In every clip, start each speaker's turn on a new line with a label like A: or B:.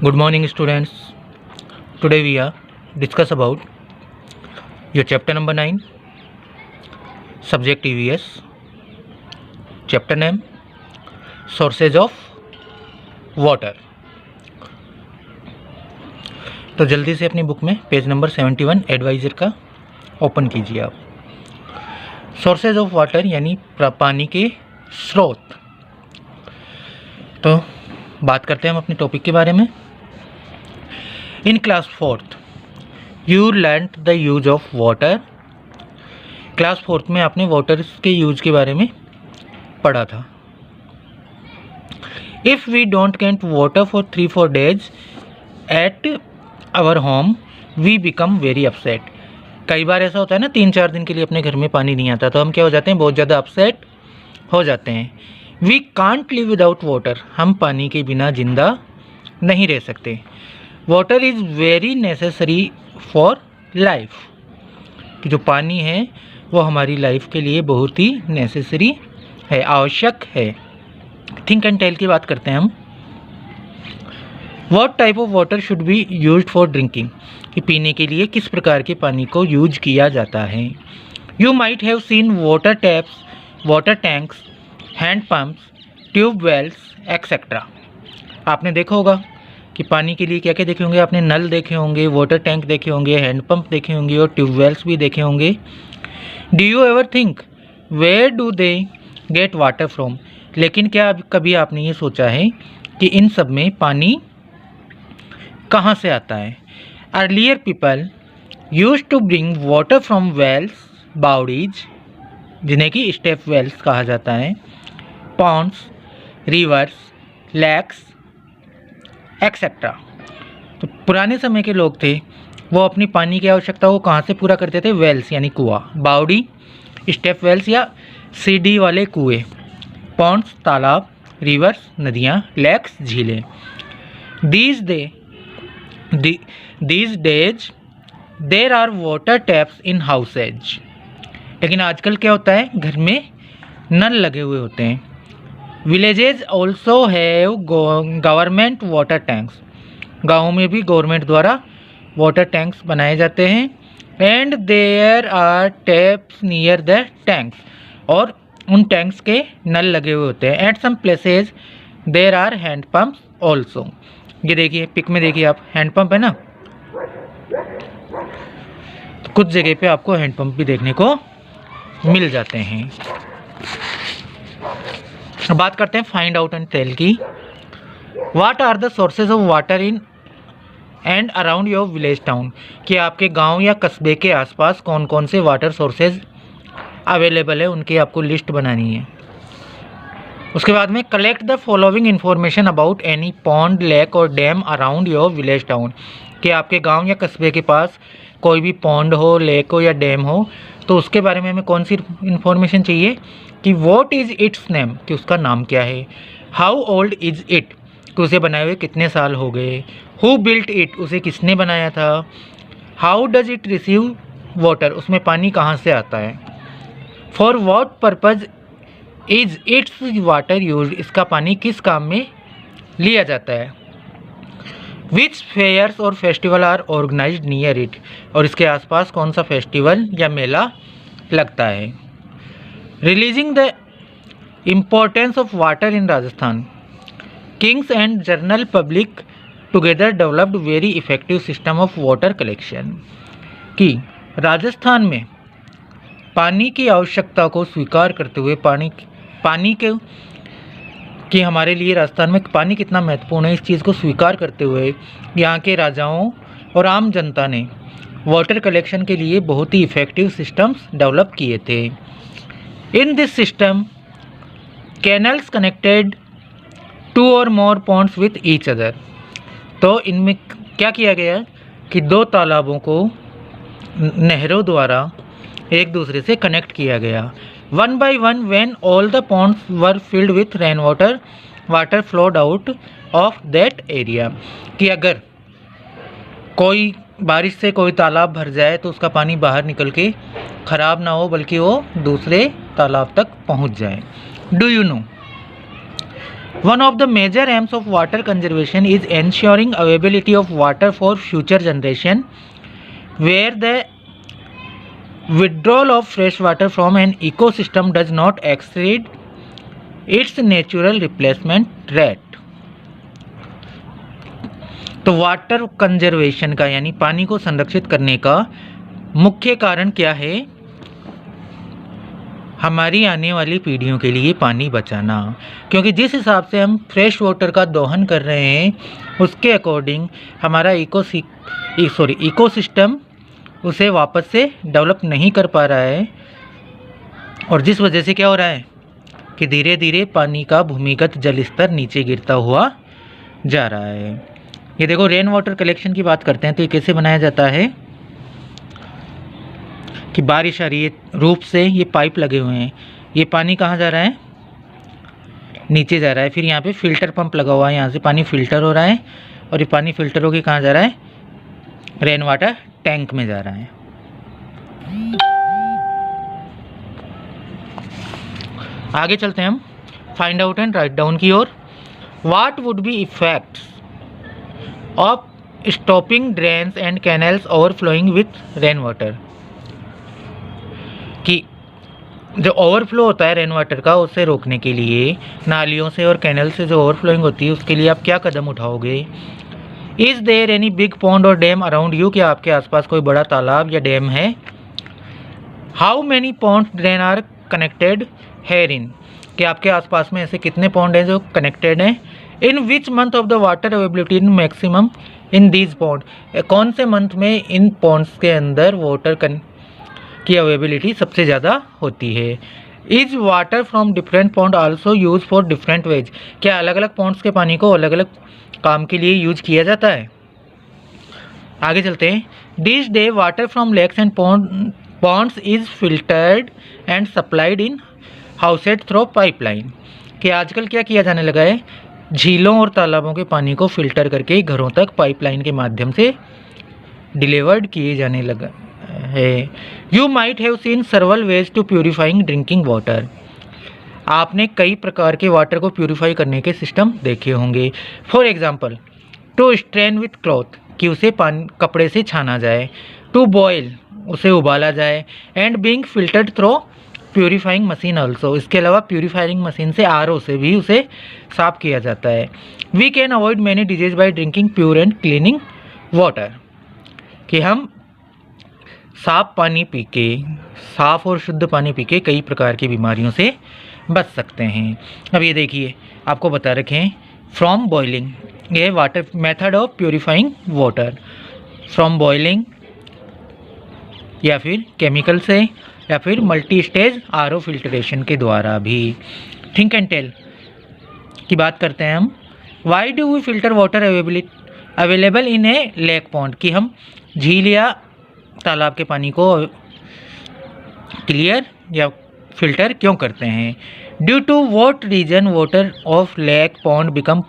A: Good morning, students. Today we are discuss about your chapter number 9, subject EVS. Chapter name sources of water. तो जल्दी से अपनी book में page number 71 adviser का open कीजिए आप। सोर्सेज ऑफ वाटर यानी पानी के स्रोत। तो बात करते हैं हम अपने टॉपिक के बारे में। In class 4th you learned the use of water. Class 4th में आपने वाटर के यूज के बारे में पढ़ा था। If we don't get water for 3-4 days at our home we become very upset. कई बार ऐसा होता है ना, 3-4 दिन के लिए अपने घर में पानी नहीं आता तो हम क्या हो जाते हैं, बहुत ज़्यादा अपसेट हो जाते हैं। We can't live without water. हम पानी के बिना जिंदा नहीं रह सकते। Water is very necessary for life. कि जो पानी है वो हमारी लाइफ के लिए बहुत ही नेसेसरी है, आवश्यक है। थिंक एंड टेल की बात करते हैं हम। What type of water should be used for drinking. कि पीने के लिए किस प्रकार के पानी को यूज किया जाता है। You might have scene water taps, water tanks, hand pumps, tube wells etcetera. आपने देखा होगा कि पानी के लिए क्या क्या देखे होंगे। आपने नल देखे होंगे, वाटर टैंक देखे होंगे, हैंड पंप देखे होंगे और ट्यूब वेल्स भी देखे होंगे। Do you ever think where do they get water from. लेकिन क्या कभी आपने ये सोचा है कि इन सब में पानी कहाँ से आता है। Earlier people use to bring water from wells, baoris जिन्हें कि स्टेप वेल्स कहा जाता है, पॉन्ड्स, रिवर्स, लेक्स एक्सेट्रा। तो पुराने समय के लोग थे वो अपनी पानी की आवश्यकता को कहाँ से पूरा करते थे। वेल्स यानी कुआं, बाउडी स्टेप वेल्स या सीढ़ी वाले कुएं, पॉन्ड्स तालाब, रिवर्स नदियाँ, लेक्स झीलें। These days there are water taps in houses। लेकिन आजकल क्या होता है, घर में नल लगे हुए होते हैं। Villages also have government water tanks. गाँव में भी गवर्नमेंट द्वारा वाटर टैंक्स बनाए जाते हैं। And there are taps near the tanks. और उन टैंक्स के नल लगे हुए होते हैं। At some places there are hand pumps also. ये देखिए पिक में देखिए आप, हैंड पंप है ना। तो कुछ जगह पे आपको हैंड पंप भी देखने को मिल जाते हैं। बात करते हैं फाइंड आउट एंड टेल की। What are the sources of water in and around your village town. कि आपके गांव या कस्बे के आसपास कौन कौन से वाटर सोर्सेज अवेलेबल है, उनकी आपको लिस्ट बनानी है। उसके बाद में collect the following information about any pond, lake और dam around your village town. कि आपके गांव या कस्बे के पास कोई भी पॉन्ड हो, लेक हो या डैम हो तो उसके बारे में हमें कौन सी इन्फॉर्मेशन चाहिए। कि व्हाट इज़ इट्स नेम, कि उसका नाम क्या है। हाउ ओल्ड इज़ इट, कि उसे बनाए हुए कितने साल हो गए। हु बिल्ट इट, उसे किसने बनाया था। How does it receive water, उसमें पानी कहाँ से आता है। For what purpose is its water use, इसका पानी किस काम में लिया जाता है। विच फेयर्स और festival are organised near it, और इसके आसपास कौन सा फेस्टिवल या मेला लगता है। Releasing the importance of water in Rajasthan. Kings and general public together developed very effective system of water collection. कि राजस्थान में पानी की आवश्यकता को स्वीकार करते हुए पानी के कि हमारे लिए राजस्थान में पानी कितना महत्वपूर्ण है, इस चीज़ को स्वीकार करते हुए यहाँ के राजाओं और आम जनता ने वाटर कलेक्शन के लिए बहुत ही इफ़ेक्टिव सिस्टम्स डेवलप किए थे। In this system canals connected 2 और मोर पॉन्ड्स विथ ईच अदर। तो इनमें क्या किया गया है कि 2 तालाबों को नहरों द्वारा एक दूसरे से कनेक्ट किया गया। 1 by 1 when all the ponds were filled with rainwater, water flowed out of that area। कि अगर कोई बारिश से कोई तालाब भर जाए तो उसका पानी बाहर निकल के ख़राब ना हो बल्कि वो दूसरे तालाब तक पहुंच जाए। Do you no One of the major aims of water conservation is ensuring availability of water for future generation, where the withdrawal of fresh water from an ecosystem does not exceed its natural replacement rate. तो water conservation का यानी पानी को संरक्षित करने का मुख्य कारण क्या है? हमारी आने वाली पीढ़ियों के लिए पानी बचाना, क्योंकि जिस हिसाब से हम फ्रेश वाटर का दोहन कर रहे हैं उसके अकॉर्डिंग हमारा इकोसिस्टम उसे वापस से डेवलप नहीं कर पा रहा है, और जिस वजह से क्या हो रहा है कि धीरे धीरे पानी का भूमिगत जल स्तर नीचे गिरता हुआ जा रहा है। ये देखो, रेन वाटर कलेक्शन की बात करते हैं तो ये कैसे बनाया जाता है कि बारिश आ रही है, रूप से ये पाइप लगे हुए हैं, ये पानी कहाँ जा रहा है? नीचे जा रहा है। फिर यहाँ पे फिल्टर पंप लगा हुआ है, यहाँ से पानी फिल्टर हो रहा है और ये पानी फिल्टर होकर कहाँ जा रहा है? रेन वाटर टैंक में जा रहा है। आगे चलते हैं हम find out and write down की ओर। What would be effects of stopping drains and canals overflowing with rain water? कि जो ओवरफ्लो होता है रेन वाटर का, उससे रोकने के लिए नालियों से और कैनल से जो ओवरफ्लोइंग होती है उसके लिए आप क्या कदम उठाओगे? Is there any big pond और डैम अराउंड यू? क्या आपके आसपास कोई बड़ा तालाब या डैम है? How many pond drain are connected here in? कि आपके आसपास में ऐसे कितने पॉन्ड हैं जो कनेक्टेड हैं? In which month of the water availability in maximum in these pond? कौन से मंथ में इन पॉन्ड्स के अंदर वाटर की अवेलेबिलिटी सबसे ज़्यादा होती है? Is water from different pond also use for different ways? क्या अलग अलग पॉन्ड्स के पानी को अलग अलग काम के लिए यूज किया जाता है? आगे चलते हैं। This day water from lakes and ponds is filtered and supplied in housed through pipeline? कि आजकल क्या किया जाने लगा है? झीलों और तालाबों के पानी को फिल्टर करके घरों तक पाइपलाइन के माध्यम से डिलीवर्ड किए जाने लगा है। You might have seen several ways to purifying drinking water? आपने कई प्रकार के वाटर को प्यूरिफाई करने के सिस्टम देखे होंगे। For example, to strain with cloth, कि उसे कपड़े से छाना जाए। टू बॉयल, उसे उबाला जाए। And being filtered through purifying machine also, इसके अलावा प्यूरिफाइंग मशीन से RO से भी उसे साफ किया जाता है। We can avoid many disease by drinking pure and cleaning water, कि हम साफ पानी पी के, साफ और शुद्ध पानी पी के कई प्रकार की बीमारियों से बच सकते हैं। अब ये देखिए, आपको बता रखे हैं फ्रॉम बॉइलिंग, ये water method of purifying water, from boiling या फिर केमिकल से या फिर मल्टी स्टेज RO फिल्ट्रेशन के द्वारा भी। थिंक एंड टेल की बात करते हैं हम। Why do we filter water available in a lake pond? कि हम झील या तालाब के पानी को क्लियर या फिल्टर क्यों करते हैं? Due to what reason water of lake pond become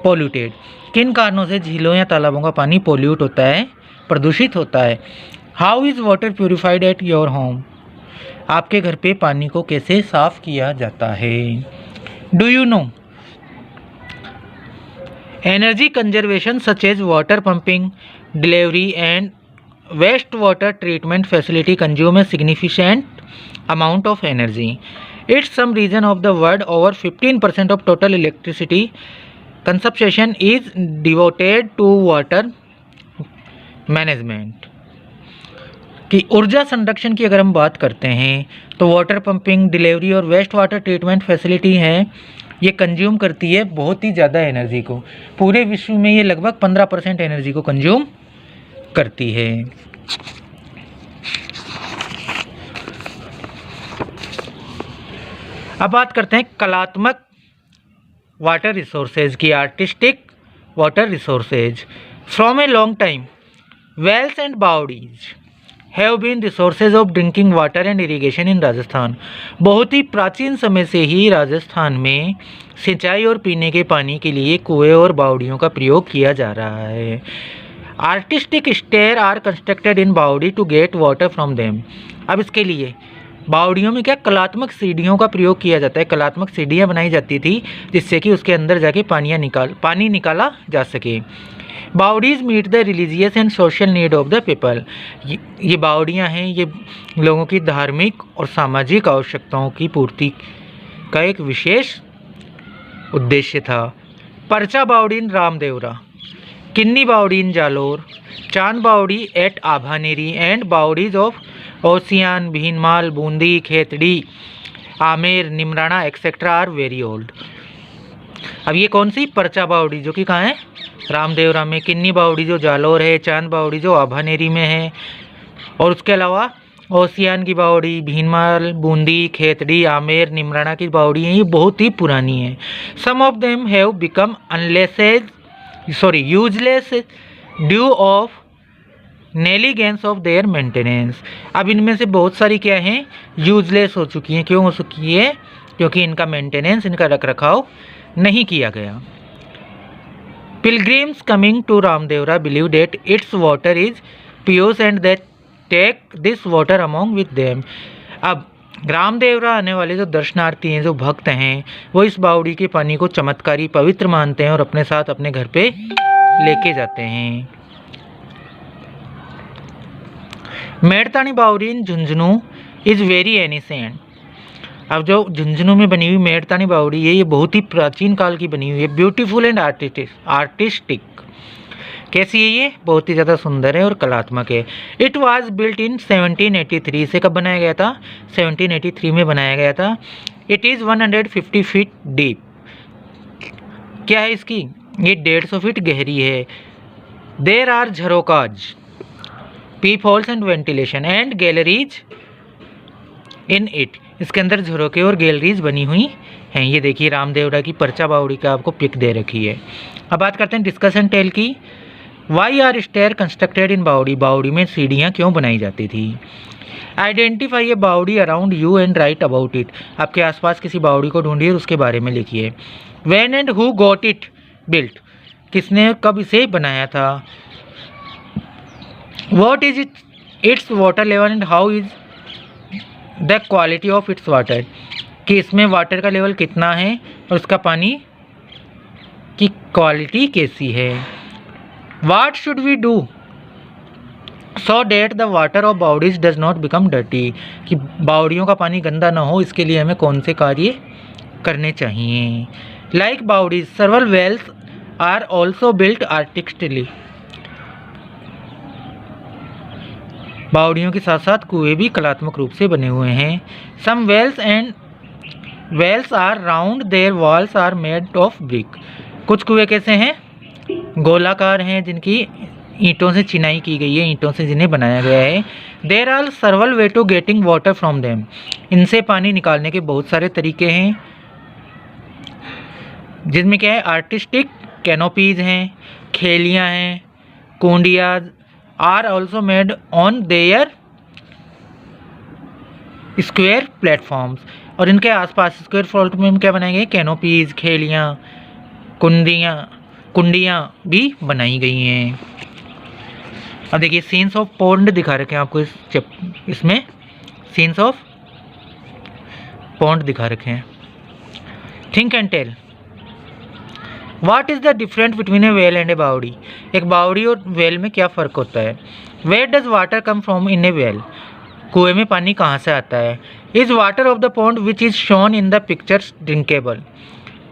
A: polluted? किन कारणों से झीलों या तालाबों का पानी पोल्यूट होता है, प्रदूषित होता है? How is water purified at your home? आपके घर पे पानी को कैसे साफ किया जाता है? Do you know energy conservation such as water pumping, delivery and waste water treatment facility consume a significant amount of energy. It's some region of the world over 15% of total electricity consumption is devoted to water management. कि ऊर्जा संरक्षण की अगर हम बात करते हैं तो वाटर पंपिंग, डिलीवरी और वेस्ट वाटर ट्रीटमेंट फैसिलिटी है, ये कंज्यूम करती है बहुत ही ज़्यादा एनर्जी को। पूरे विश्व में ये लगभग 15% एनर्जी को कंज्यूम करती है। अब बात करते हैं कलात्मक वाटर रिसोर्सेज की, artistic water resources. From a long time wells and baoris have been resources of drinking water and irrigation in Rajasthan. बहुत ही प्राचीन समय से ही राजस्थान में सिंचाई और पीने के पानी के लिए कुएं और बावड़ियों का प्रयोग किया जा रहा है। Artistic stair are constructed in baori to get water from them. अब इसके लिए बावड़ियों में क्या कलात्मक सीढ़ियों का प्रयोग किया जाता है, कलात्मक सीढ़ियाँ बनाई जाती थी जिससे कि उसके अंदर जाके पानी निकाला जा सके। Baoris meet the religious and social need of the people. ये बावड़ियाँ हैं, ये लोगों की धार्मिक और सामाजिक आवश्यकताओं की पूर्ति का एक विशेष उद्देश्य था। परचा बावड़ीन रामदेवरा, किन्नी बावड़ीन Jalore, Chand Baori at Abhaneri and baoris of Osian, Bhinmal, Bundi, Khetri, Amer, Neemrana etcetera are very old. अब ये कौन सी? परचा बावड़ी जो कि कहाँ है? रामदेवरा में। किन्नी बावड़ी जो जालोर है, चांद बावड़ी जो आभानेरी में है, और उसके अलावा ओसियान की बावड़ी, भीनमाल, बूंदी, खेतड़ी, आमेर, निमराना की बावड़ी हैं, ये बहुत ही पुरानी है। Some of them have become useless due of negligence of their maintenance. अब इनमें से बहुत सारी क्या हैं? यूजलेस हो चुकी हैं। क्यों हो चुकी है? क्योंकि इनका मेंटेनेंस, इनका रख रखाव नहीं किया गया। Pilgrims coming to Ramdevra believe that its water is pure and that take this water among with them. अब रामदेवरा आने वाले जो दर्शनार्थी हैं, जो भक्त हैं, वो इस बावड़ी के पानी को चमत्कारी पवित्र मानते हैं और अपने साथ अपने घर पे लेके जाते हैं। मेड़तानी बावड़ी इन झुंझुनू इज़ वेरी एनिसेंट। अब जो झुंझुनू में बनी हुई मेड़तानी बावड़ी है, ये बहुत ही प्राचीन काल की बनी हुई है। Beautiful and artistic. कैसी है ये? बहुत ही ज़्यादा सुंदर है और कलात्मक है। It was built in 1783। से कब बनाया गया था? 1783 में बनाया गया था। It is 150 feet deep. क्या है इसकी? ये 150 फीट गहरी है। There are jharokhas, peep holes and ventilation and galleries in it. इसके अंदर झरोके और गैलरीज बनी हुई हैं। ये देखिए रामदेवरा की परचा बावड़ी का आपको पिक दे रखी है। अब बात करते हैं डिस्कस एंड टेल की। Why are stair constructed in baori. बावड़ी में सीढ़ियाँ क्यों बनाई जाती थी? आइडेंटिफाई ए बावड़ी around you and right about it. आपके आसपास किसी बावड़ी को ढूंढिए और उसके बारे में लिखिए। When and who got it built. किसने कब इसे बनाया था? What is its water level and how is the quality of its water. कि इसमें वाटर का लेवल कितना है और उसका पानी की क्वालिटी कैसी है। What should we do so that the water of बावड़ीज does not become dirty। कि बावड़ियों का पानी गंदा ना हो, इसके लिए हमें कौन से कार्य करने चाहिए। Like बावड़ीज, several wells are also built artistically। बावड़ियों के साथ साथ कुएं भी कलात्मक रूप से बने हुए हैं। Some wells are round, their walls are made of brick। कुछ कुएं कैसे हैं? गोलाकार हैं, जिनकी ईंटों से चिनाई की गई है, ईंटों से जिन्हें बनाया गया है। There are several way to getting water from them. इनसे पानी निकालने के बहुत सारे तरीके हैं, जिसमें क्या है? आर्टिस्टिक कैनोपीज हैं, खेलियाँ हैं, kundiyas are also made on their square platforms. और इनके आसपास स्क्वायर प्लेटफॉर्म में क्या बनाए गए? कैनोपीज, खेलियाँ, कुंडियाँ भी बनाई गई हैं। अब देखिए सीन्स ऑफ पॉन्ड दिखा रखे हैं आपको इसमें सीन्स ऑफ पॉन्ड दिखा रखे हैं। Think and tell. What is the difference between a well and a baori. एक बावड़ी और वेल में क्या फ़र्क होता है? Where does water come from in a well. कुएं में पानी कहाँ से आता है? Is water of the pond which is shown in the pictures drinkable.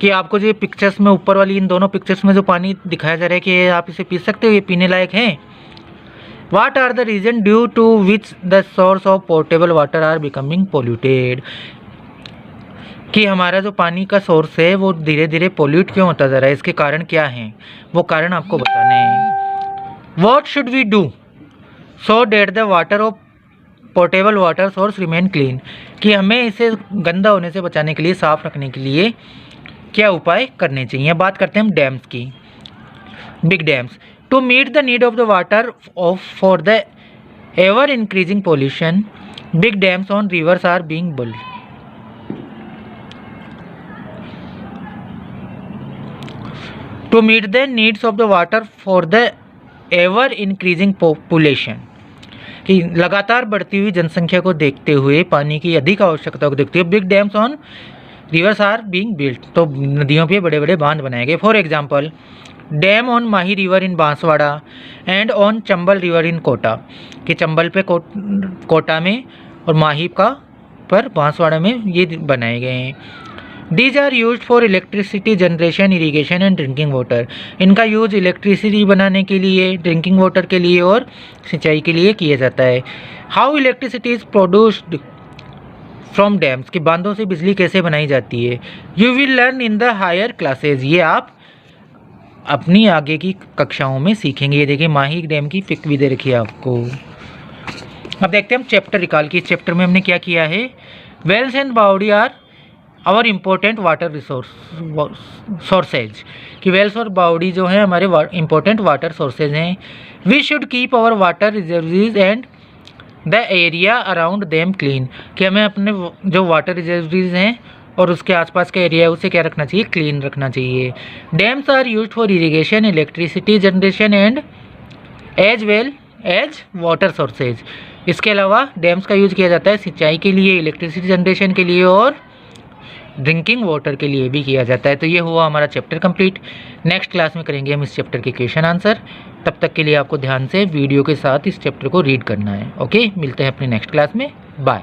A: कि आपको जो पिक्चर्स में ऊपर वाली इन दोनों पिक्चर्स में जो पानी दिखाया जा रहा है कि आप इसे पी सकते हो, ये पीने लायक है। What are the reason due to which the source of portable water are becoming polluted. कि हमारा जो पानी का सोर्स है वो धीरे धीरे पोल्यूट क्यों होता जा रहा है, इसके कारण क्या हैं, वो कारण आपको बताने हैं। What should we do so that the water of portable water source remain clean. कि हमें इसे गंदा होने से बचाने के लिए, साफ रखने के लिए क्या उपाय करने चाहिए। बात करते हैं हम डैम्स की। Big dams to meet the need of the water for the ever increasing pollution, big dams on rivers are being built. To meet the needs of the water for the ever increasing population. कि लगातार बढ़ती हुई जनसंख्या को देखते हुए, पानी की अधिक आवश्यकता को देखते हुए big dams on rivers are being built, तो नदियों पे बड़े बड़े बांध बनाए गए। For example dam on Mahi river in Banswara and on Chambal river in Kota, कि चंबल पे कोटा में और माही का पर बांसवाड़ा में ये बनाए गए हैं। These are used for electricity generation, irrigation and drinking water, इनका यूज इलेक्ट्रिसिटी बनाने के लिए, ड्रिंकिंग वाटर के लिए और सिंचाई के लिए किया जाता है। How electricity is produced from dams, कि बांधों से बिजली कैसे बनाई जाती है। You will learn in the higher classes, ये आप अपनी आगे की कक्षाओं में सीखेंगे। ये देखिए माही डैम की पिक भी दे रखी है आपको। अब देखते हैं हम चैप्टर रिकॉल की। चैप्टर में हमने क्या किया है, wells and baori are our important water sources, कि वेल्स और बावड़ी जो है हमारे इम्पोर्टेंट वाटर सोर्सेज हैं। We should keep our water reservoirs and the area around them clean, कि हमें अपने जो वाटर रिजर्वरीज हैं और उसके आसपास का एरिया है उसे क्या रखना चाहिए, क्लीन रखना चाहिए। Dams are used for irrigation, electricity generation and as well as water sources. इसके अलावा डैम्स का यूज किया जाता है सिंचाई के लिए, इलेक्ट्रिसिटी जनरेशन के लिए और ड्रिंकिंग वाटर के लिए भी किया जाता है। तो ये हुआ हमारा चैप्टर कंप्लीट। नेक्स्ट क्लास में करेंगे हम इस चैप्टर के क्वेश्चन आंसर। तब तक के लिए आपको ध्यान से वीडियो के साथ इस चैप्टर को रीड करना है। ओके, मिलते हैं अपनी नेक्स्ट क्लास में। बाय।